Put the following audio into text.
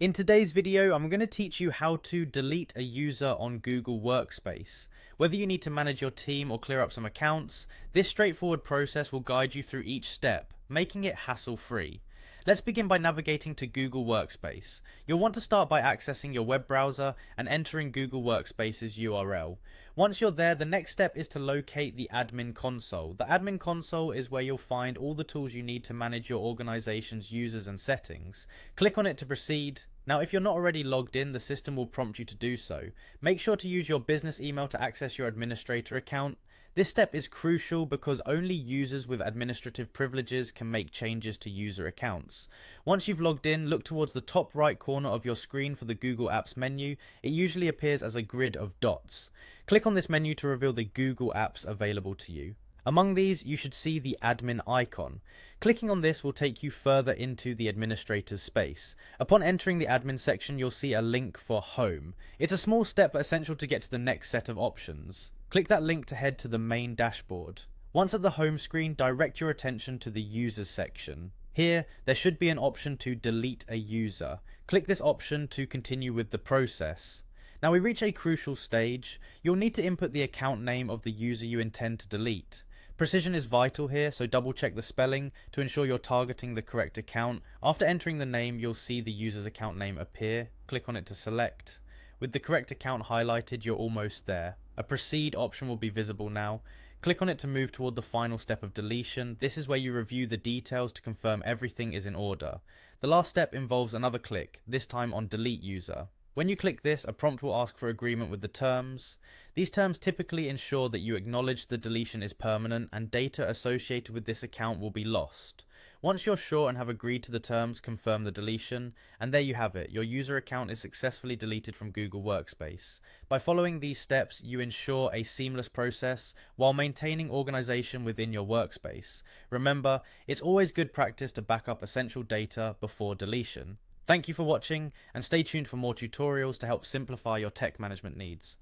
In today's video, I'm going to teach you how to delete a user on Google Workspace. Whether you need to manage your team or clear up some accounts, this straightforward process will guide you through each step, making it hassle-free. Let's begin by navigating to Google Workspace. You'll want to start by accessing your web browser and entering Google Workspace's URL. Once you're there, the next step is to locate the admin console. The admin console is where you'll find all the tools you need to manage your organization's users and settings. Click on it to proceed. Now, if you're not already logged in, the system will prompt you to do so. Make sure to use your business email to access your administrator account. This step is crucial because only users with administrative privileges can make changes to user accounts. Once you've logged in, look towards the top right corner of your screen for the Google Apps menu. It usually appears as a grid of dots. Click on this menu to reveal the Google Apps available to you. Among these, you should see the admin icon. Clicking on this will take you further into the administrator's space. Upon entering the admin section, you'll see a link for Home. It's a small step but essential to get to the next set of options. Click that link to head to the main dashboard. Once at the home screen, direct your attention to the Users section. Here, there should be an option to delete a user. Click this option to continue with the process. Now we reach a crucial stage. You'll need to input the account name of the user you intend to delete. Precision is vital here, so double check the spelling to ensure you're targeting the correct account. After entering the name, you'll see the user's account name appear. Click on it to select. With the correct account highlighted, you're almost there. A proceed option will be visible now. Click on it to move toward the final step of deletion. This is where you review the details to confirm everything is in order. The last step involves another click, this time on delete user. When you click this, a prompt will ask for agreement with the terms. These terms typically ensure that you acknowledge the deletion is permanent and data associated with this account will be lost. Once you're sure and have agreed to the terms, confirm the deletion, and there you have it. Your user account is successfully deleted from Google Workspace. By following these steps, you ensure a seamless process while maintaining organization within your workspace. Remember, it's always good practice to back up essential data before deletion. Thank you for watching, and stay tuned for more tutorials to help simplify your tech management needs.